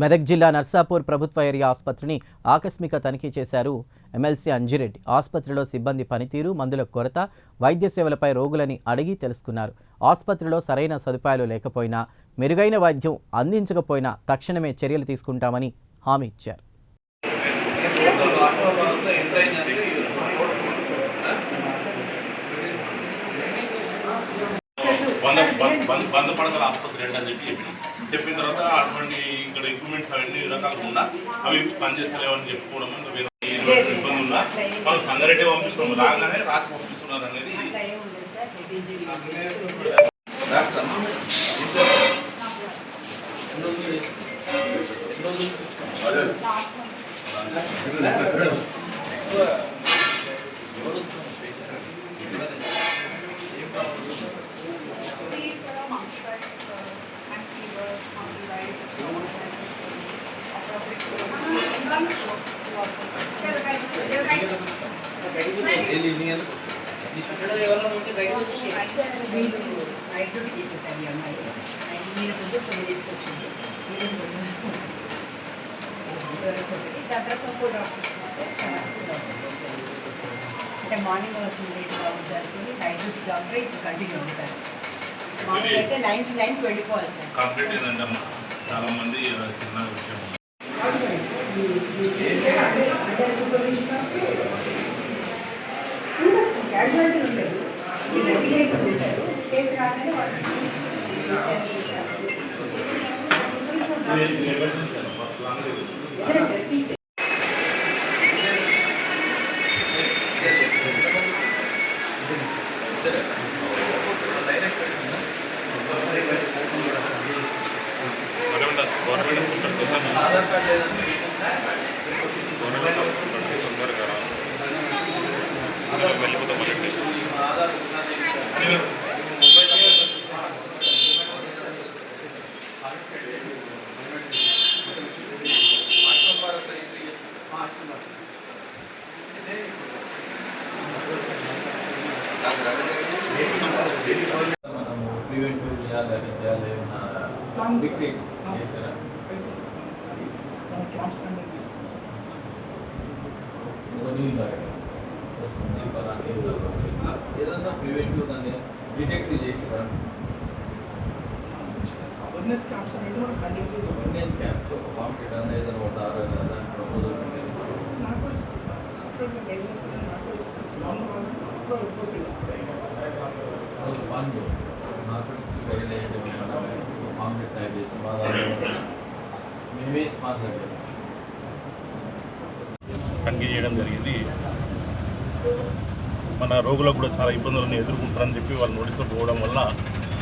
మెదక్ జిల్లా నర్సాపూర్ ప్రభుత్వ ఏరియా ఆసుపత్రిని ఆకస్మిక తనిఖీ చేశారు ఎమ్మెల్సీ అంజిరెడ్డి. ఆసుపత్రిలో సిబ్బంది పనితీరు, మందుల కొరత, వైద్య సేవలపై రోగులని అడిగి తెలుసుకున్నారు. ఆసుపత్రిలో సరైన సదుపాయాలు లేకపోయినా, మెరుగైన వైద్యం అందించకపోయినా తక్షణమే చర్యలు తీసుకుంటామని హామీ ఇచ్చారు. బంద పడకల ఆసుపత్రి ఏంటని చెప్పిన తర్వాత అటువంటి ఇక్కడ ఎక్విప్మెంట్స్ అవన్నీ రకాలుగా అవి పనిచేస్తలేవని చెప్పుకోవడం ఇబ్బంది ఉన్నా మనం సంగారెడ్డి పంపిస్తున్నాం, రాగానే రాత్రి పంపిస్తున్నారు అనేది అంటే మార్నింగ్ డాక్టర్ ఇప్పుడు కంటిన్యూ అవుతారు. మార్నింగ్ అయితే 9 to 9 వెళ్ళిపోవాలి సార్. కంప్లీట్ ఏంటంటే చాలా మంది చిన్న విషయం క్యాజువాలిటీ ఉండదు, ఉంటారు. కేసు రాగానే వాళ్ళు డ్రెస్సింగ్ ప్రివెంటివ్ చేయాలి ఏదన్నా ప్రివెంటివ్ దాన్ని డిటెక్ట్ చేసి అవేర్నెస్ క్యాంప్స్ అనేది మనం కండక్ట్ చేసి అవేర్నెస్ క్యాంప్స్ ఒక కాంపిటేట్ అనేది ఏదైనా ఉంటారు దాని ప్రపోజల్ నాకు సపరేట్గా గైడ్లైన్స్ అనేది నాకు ఇస్తుంది. నార్మల్ ప్రొసీడ్ వాళ్ళు నాకు గైడ్లైన్స్ కాంపిటేట్ టైప్ చేసి మేమే స్పాన్సర్ చేస్తాం తనిఖీ చేయడం జరిగింది. మన రోగులకు కూడా చాలా ఇబ్బందులను ఎదుర్కొంటారని చెప్పి వాళ్ళు నోటీసులు పోవడం వల్ల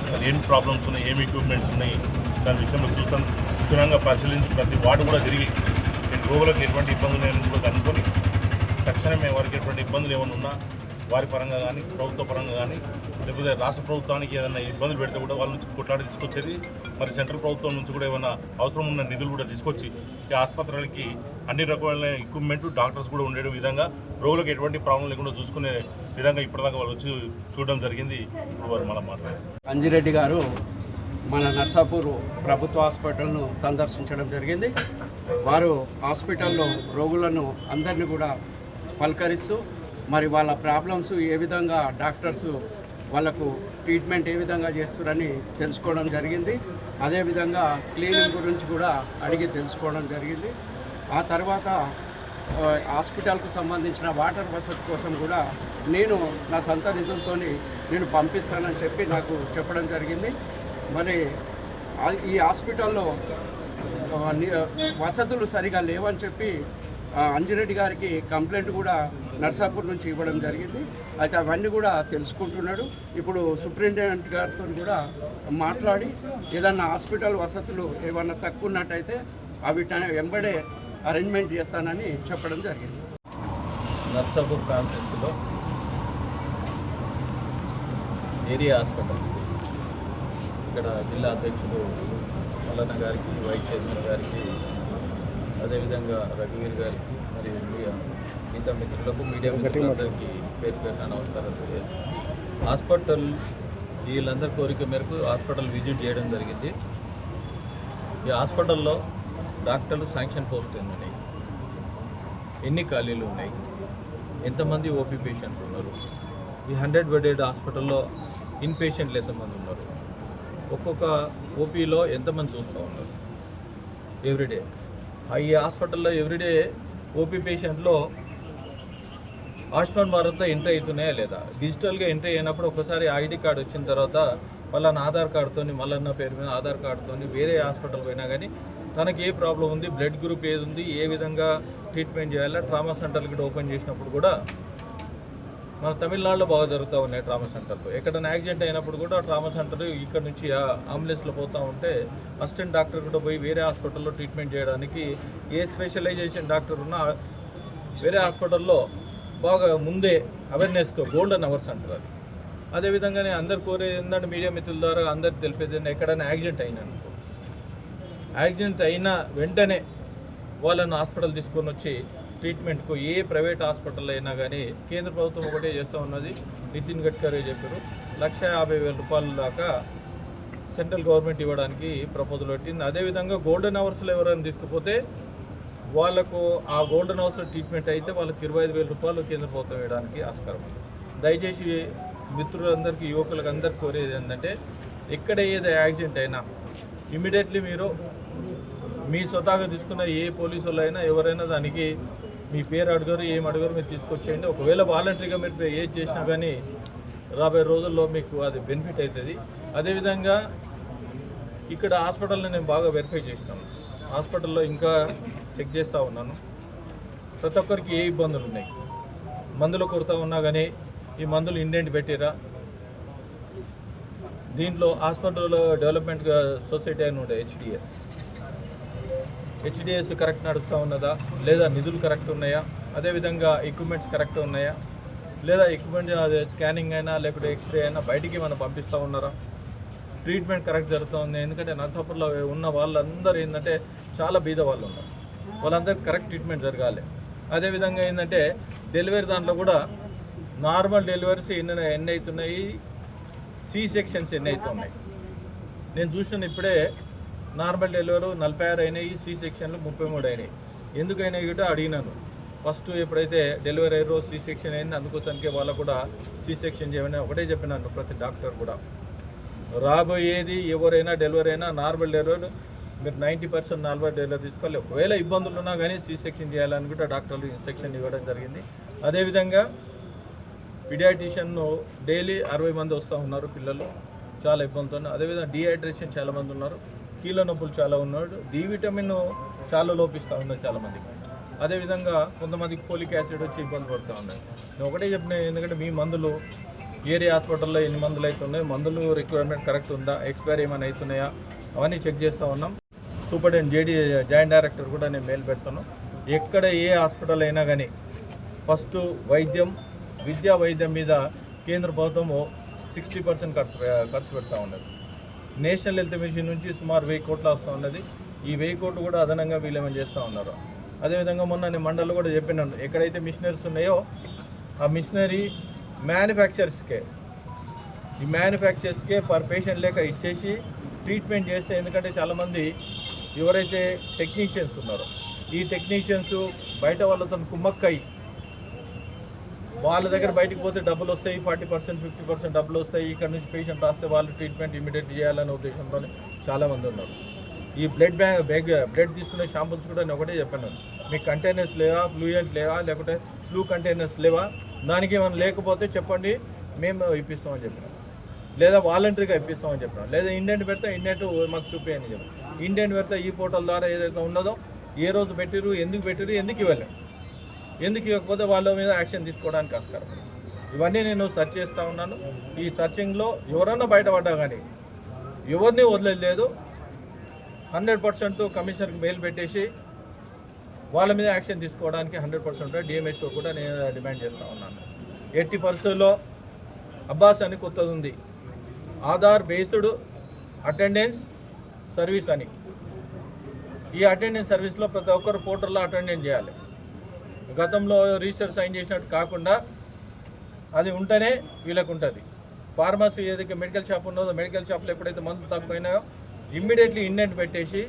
అసలు ఏం ప్రాబ్లమ్స్ ఉన్నాయి, ఏమి ఎక్విప్మెంట్స్ ఉన్నాయి దాని విషయంలో క్షుణ్ణంగా పరిశీలించి ప్రతి వార్డు కూడా తిరిగి రోగులకు ఎటువంటి ఇబ్బందులు లేని కూడా కనుక్కొని తక్షణమే వారికి ఎటువంటి ఇబ్బందులు ఏమైనా ఉన్నా వారి పరంగా కానీ ప్రభుత్వ పరంగా కానీ లేకపోతే రాష్ట్ర ప్రభుత్వానికి ఏదైనా ఇబ్బందులు పెడితే కూడా వాళ్ళ నుంచి కొట్లాడి తీసుకొచ్చేది, మరి సెంట్రల్ ప్రభుత్వం నుంచి కూడా ఏమైనా అవసరం ఉన్న నిధులు కూడా తీసుకొచ్చి ఈ ఆసుపత్రులకి అన్ని రకాల ఎక్విప్మెంట్ డాక్టర్స్ కూడా ఉండే విధంగా రోగులకు ఎటువంటి ప్రాబ్లం లేకుండా చూసుకునే విధంగా ఇప్పటిదాకా వాళ్ళు వచ్చి చూడడం జరిగింది. ఇప్పుడు వారు మనం మాట్లాడారు. అంజిరెడ్డి గారు మన నర్సాపూర్ ప్రభుత్వ హాస్పిటల్ను సందర్శించడం జరిగింది. వారు హాస్పిటల్లో రోగులను అందరినీ కూడా పలకరిస్తూ మరి వాళ్ళ ప్రాబ్లమ్స్ ఏ విధంగా డాక్టర్స్ వాళ్ళకు ట్రీట్మెంట్ ఏ విధంగా చేస్తారని తెలుసుకోవడం జరిగింది. అదేవిధంగా క్లీనింగ్ గురించి కూడా అడిగి తెలుసుకోవడం జరిగింది. ఆ తర్వాత హాస్పిటల్కు సంబంధించిన వాటర్ వసతి కోసం కూడా నేను నా సొంత నిధులతో నేను పంపిస్తానని చెప్పి నాకు చెప్పడం జరిగింది. మరి ఈ హాస్పిటల్లో వసతులు సరిగా లేవని చెప్పి అంజిరెడ్డి గారికి కంప్లైంట్ కూడా నర్సాపూర్ నుంచి ఇవ్వడం జరిగింది. అయితే అవన్నీ కూడా తెలుసుకుంటున్నాడు. ఇప్పుడు సూపరింటెండెంట్ గారితో కూడా మాట్లాడి ఏదన్నా హాస్పిటల్ వసతులు ఏమన్నా తక్కువ ఉన్నట్టయితే అవి వెంబడే అరేంజ్మెంట్ చేస్తానని చెప్పడం జరిగింది. నర్సాపూర్ కాన్ఫరెన్స్లో ఏరియా హాస్పిటల్ ఇక్కడ జిల్లా అధ్యక్షుడు మల్లన్న గారికి, వైస్ చైర్మన్ గారికి, అదేవిధంగా రఘువీర్ గారికి మరియు మిగతా మిత్రులకు, మీడియా మిత్రులందరికీ పేరు పేరున నమస్కారాలు తెలియజేస్తున్నాను. హాస్పిటల్ వీళ్ళందరి కోరిక మేరకు హాస్పిటల్ విజిట్ చేయడం జరిగింది. ఈ హాస్పిటల్లో డాక్టర్లు శాంక్షన్ పోస్ట్ ఎన్ని ఉన్నాయి, ఎన్ని ఖాళీలు ఉన్నాయి, ఎంతమంది ఓపీ పేషెంట్లు ఉన్నారు, ఈ 100 బెడెడ్ హాస్పిటల్లో ఇన్ పేషెంట్లు ఎంతమంది ఉన్నారు, ఒక్కొక్క ఓపీలో ఎంతమంది చూస్తూ ఉన్నారు ఎవ్రీడే. ఈ హాస్పిటల్లో ఎవ్రీడే ఓపీ పేషెంట్లో ఆయుష్మాన్ భారత్లో ఎంట్రీ అవుతున్నాయా లేదా, డిజిటల్గా ఎంట్రీ అయినప్పుడు ఒకసారి ఐడి కార్డు వచ్చిన తర్వాత మళ్ళీ ఆధార్ కార్డుతో మళ్ళన్న పేరు మీద ఆధార్ కార్డుతో వేరే హాస్పిటల్ పోయినా కానీ తనకి ఏ ప్రాబ్లం ఉంది, బ్లడ్ గ్రూప్ ఏది ఉంది, ఏ విధంగా ట్రీట్మెంట్ చేయాలా, ట్రామా సెంటర్లు కూడా ఓపెన్ చేసినప్పుడు కూడా మన తమిళనాడులో బాగా జరుగుతూ ఉన్నాయి ట్రామా సెంటర్లు. ఎక్కడైనా యాక్సిడెంట్ అయినప్పుడు కూడా ట్రామా సెంటర్ ఇక్కడ నుంచి అంబులెన్స్లో పోతూ ఉంటే అసిస్టెంట్ డాక్టర్ కూడా పోయి వేరే హాస్పిటల్లో ట్రీట్మెంట్ చేయడానికి ఏ స్పెషలైజేషన్ డాక్టర్ ఉన్నా వేరే హాస్పిటల్లో బాగా ముందే అవేర్నెస్తో గోల్డెన్ అవర్స్ అంటారు అది. అదేవిధంగానే అందరు కోరేది ఏంటంటే మీడియా మిత్రుల ద్వారా అందరికి తెలిపేది ఎక్కడైనా యాక్సిడెంట్ అయినానుకో, యాక్సిడెంట్ అయిన వెంటనే వాళ్ళని హాస్పిటల్ తీసుకొని వచ్చి ట్రీట్మెంట్కు ఏ ప్రైవేట్ హాస్పిటల్ అయినా కానీ కేంద్ర ప్రభుత్వం ఒకటే చేస్తూ ఉన్నది. నితిన్ గడ్కరీ చెప్పారు 1,50,000 రూపాయల దాకా సెంట్రల్ గవర్నమెంట్ ఇవ్వడానికి ప్రపోజల్ పెట్టింది. అదేవిధంగా గోల్డెన్ అవర్స్లో ఎవరైనా తీసుకుపోతే వాళ్ళకు ఆ గోల్డెన్ అవర్స్ ట్రీట్మెంట్ అయితే వాళ్ళకి 25,000 రూపాయలు కేంద్ర ప్రభుత్వం ఇవ్వడానికి ఆస్కారం ఉంది. దయచేసి మిత్రులందరికీ యువకులకు అందరికీ కోరేది ఏంటంటే ఎక్కడ ఏదో యాక్సిడెంట్ అయినా ఇమీడియట్లీ మీరు మీ స్వతహాగా తీసుకున్న ఏ పోలీసు వాళ్ళు అయినా ఎవరైనా దానికి మీ పేరు అడగరు, ఏం అడగరు, మీరు తీసుకొచ్చేయండి. ఒకవేళ వాలంటరీగా మీరు ఏది చేసినా కానీ రాబోయే రోజుల్లో మీకు అది బెనిఫిట్ అవుతుంది. అదేవిధంగా ఇక్కడ హాస్పిటల్ని నేను బాగా వెరిఫై చేస్తాను, హాస్పిటల్లో ఇంకా చెక్ చేస్తూ ఉన్నాను. ప్రతి ఒక్కరికి ఏ ఇబ్బందులు ఉన్నాయి, మందులు కొరత ఉన్నా కానీ ఈ మందులు ఇండెంట్ పెట్టిరా, దీంట్లో హాస్పిటల్ డెవలప్మెంట్ సొసైటీ అని ఉండే హెచ్డిఎస్ కరెక్ట్ నడుస్తూ ఉన్నదా లేదా, నిధులు కరెక్ట్ ఉన్నాయా, అదేవిధంగా ఎక్విప్మెంట్స్ కరెక్ట్ ఉన్నాయా లేదా, ఎక్విప్మెంట్ స్కానింగ్ అయినా లేకపోతే ఎక్స్రే అయినా బయటికి మనం పంపిస్తూ ఉన్నారా, ట్రీట్మెంట్ కరెక్ట్ జరుగుతుంది. ఎందుకంటే నర్సాపూర్లో ఉన్న వాళ్ళందరూ ఏంటంటే చాలా బీద వాళ్ళు ఉన్నారు, వాళ్ళందరికీ కరెక్ట్ ట్రీట్మెంట్ జరగాలి. అదేవిధంగా ఏంటంటే డెలివరీ దాంట్లో కూడా నార్మల్ డెలివరీస్ ఎన్ని అవుతున్నాయి, సి సెక్షన్స్ ఎన్ని అవుతున్నాయి. నేను చూసిన ఇప్పుడే నార్మల్ డెలివరీ 46 అయినాయి, సి సెక్షన్లు 33 అయినాయి. ఎందుకైనాయి కూడా అడిగినాను. ఫస్ట్ ఎప్పుడైతే డెలివరీ అయ్యారో సి సెక్షన్ అయింది, అందుకోసానికి వాళ్ళకు కూడా సి సెక్షన్ చేయమని ఒకటే చెప్పినాను ప్రతి డాక్టర్ కూడా. రాబోయేది ఎవరైనా డెలివరీ అయినా నార్మల్ డెలివరీ మీరు 90% నార్మల్ డెలివరీ తీసుకోవాలి. ఒకవేళ ఇబ్బందులు ఉన్నా కానీ సి సెక్షన్ చేయాలని కూడా డాక్టర్లు ఇన్స్ట్రక్షన్ ఇవ్వడం జరిగింది. అదేవిధంగా పీడియాట్రిషియన్ డైలీ 60 మంది వస్తూ ఉన్నారు పిల్లలు చాలా ఇబ్బందితో. అదేవిధంగా డీహైడ్రేషన్ చాలామంది ఉన్నారు, కీళ్ళ నొప్పులు చాలా ఉన్నాడు, డి విటమిన్ చాలా లోపిస్తూ ఉన్నారు చాలామందికి. అదేవిధంగా కొంతమందికి ఫోలిక్ యాసిడ్ వచ్చి ఇబ్బంది పడుతూ ఉన్నాయి. నేను ఒకటే చెప్పిన, ఎందుకంటే మీ మందులు ఏరియా హాస్పిటల్లో ఎన్ని మందులు అవుతున్నాయి, మందులు రిక్వైర్మెంట్ కరెక్ట్ ఉందా, ఎక్స్పైరీ ఏమైనా అవుతున్నాయా అవన్నీ చెక్ చేస్తూ ఉన్నాం. సూపరింటెండెంట్ జాయింట్ డైరెక్టర్ కూడా నేను మెయిల్ పెడతాను. ఎక్కడ ఏ హాస్పిటల్ అయినా కానీ ఫస్ట్ వైద్యం, విద్యా వైద్యం మీద కేంద్ర ప్రభుత్వము 60% ఖర్చు పెడతా ఉన్నది. నేషనల్ హెల్త్ మిషన్ నుంచి సుమారు 1000 కోట్లు వస్తూ ఉన్నది. ఈ 1000 కోట్లు కూడా అదనంగా వీళ్ళేమని చేస్తూ ఉన్నారు. అదేవిధంగా మొన్న నేను మండలిలో కూడా చెప్పినాను, ఎక్కడైతే మిషనరీస్ ఉన్నాయో ఆ మిషనరీ మ్యానుఫ్యాక్చర్స్కే, ఈ మ్యానుఫ్యాక్చర్స్కే పర్ పేషెంట్ లేక ఇచ్చేసి ట్రీట్మెంట్ చేస్తే, ఎందుకంటే చాలామంది ఎవరైతే టెక్నీషియన్స్ ఉన్నారో ఈ టెక్నీషియన్స్ బయట వాళ్ళతో కుమ్మక్కయి వాళ్ళ దగ్గర బయటకు పోతే డబ్బులు వస్తాయి, 40% 50% డబ్బులు వస్తాయి. ఇక్కడ నుంచి పేషెంట్ రాస్తే వాళ్ళు ట్రీట్మెంట్ ఇమీడియట్ చేయాలనే ఉద్దేశంతో చాలామంది ఉన్నారు. ఈ బ్లడ్ తీసుకునే షాంపుల్స్ కూడా నేను ఒకటే చెప్పాను, మీకు కంటైనర్స్ లేవా, ఫ్లూయెంట్ లేవా, లేకపోతే ఫ్లూ కంటైనర్స్ లేవా, దానికి ఏమైనా లేకపోతే చెప్పండి మేము ఇప్పిస్తామని చెప్పినాం, లేదా వాలంటరీగా ఇప్పిస్తామని చెప్పినాం, లేదా ఇండెంట్ పెడితే ఇండెంట్ మాకు చూపించని చెప్పాను. ఇండెంట్ పెడితే ఈ పోర్టల్ ద్వారా ఏదైతే ఉన్నదో ఏ రోజు పెట్టిరు, ఎందుకు ఇవ్వలేదు, ఎందుకు ఇవ్వకపోతే వాళ్ళ మీద యాక్షన్ తీసుకోవడానికి ఆస్కారం. ఇవన్నీ నేను సెర్చ్ చేస్తూ ఉన్నాను. ఈ సర్చింగ్లో ఎవరన్నా బయటపడ్డా కానీ ఎవరిని వదిలేదు, 100% కమిషనర్కి మెయిల్ పెట్టేసి వాళ్ళ మీద యాక్షన్ తీసుకోవడానికి 100% డిఎంహెచ్ఓ కూడా నేను డిమాండ్ చేస్తూ ఉన్నాను. 80% అబ్బాస్ అని కొత్తది ఉంది, ఆధార్ బేస్డ్ అటెండెన్స్ సర్వీస్ అని. ఈ అటెండెన్స్ సర్వీస్లో ప్రతి ఒక్కరు పోర్టల్లో అటెండెన్స్ చేయాలి. గతంలో రిజిస్టర్ సైన్ చేసినట్టు కాకుండా అది ఉంటేనే వీళ్ళకు ఉంటుంది. ఫార్మసీ ఏదైతే మెడికల్ షాప్ ఉన్నదో మెడికల్ షాప్లో ఎప్పుడైతే మందులు తక్కువైనాయో ఇమ్మీడియట్లీ ఇండెంట్ పెట్టేసి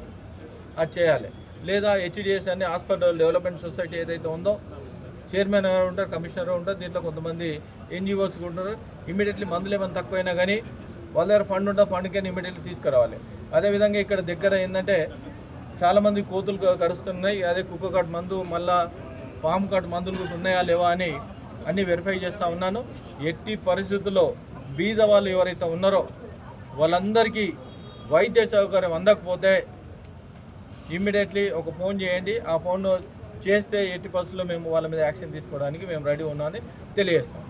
అది చేయాలి. లేదా హెచ్డిఎస్ అని హాస్పిటల్ డెవలప్మెంట్ సొసైటీ ఏదైతే ఉందో చైర్మన్ గారు ఉంటారు, కమిషనర్ ఉంటారు, దీంట్లో కొంతమంది ఎన్జిఓస్ ఉంటారు. ఇమీడియట్లీ మందులు ఏమైనా తక్కువైనా కానీ వాళ్ళ దగ్గర ఫండ్ ఉంటే ఫండ్కి ఇమీడియట్లీ తీసుకురావాలి. అదేవిధంగా ఇక్కడ దగ్గర ఏంటంటే చాలామంది కోతులు కరుస్తున్నాయి, అదే కుక్క కాటు మందు మళ్ళా పాము కాటు మందులు కూడా ఉన్నాయా లేవా అని అన్నీ వెరిఫై చేస్తూ ఉన్నాను. ఎట్టి పరిస్థితుల్లో బీద వాళ్ళు ఎవరైతే ఉన్నారో వాళ్ళందరికీ వైద్య సౌకర్యం అందకపోతే ఇమ్మీడియట్లీ ఒక ఫోన్ చేయండి. ఆ ఫోన్ చేస్తే ఎట్టి పరిస్థితుల్లో మేము వాళ్ళ మీద యాక్షన్ తీసుకోవడానికి మేము రెడీ ఉన్నామని తెలియజేస్తాం.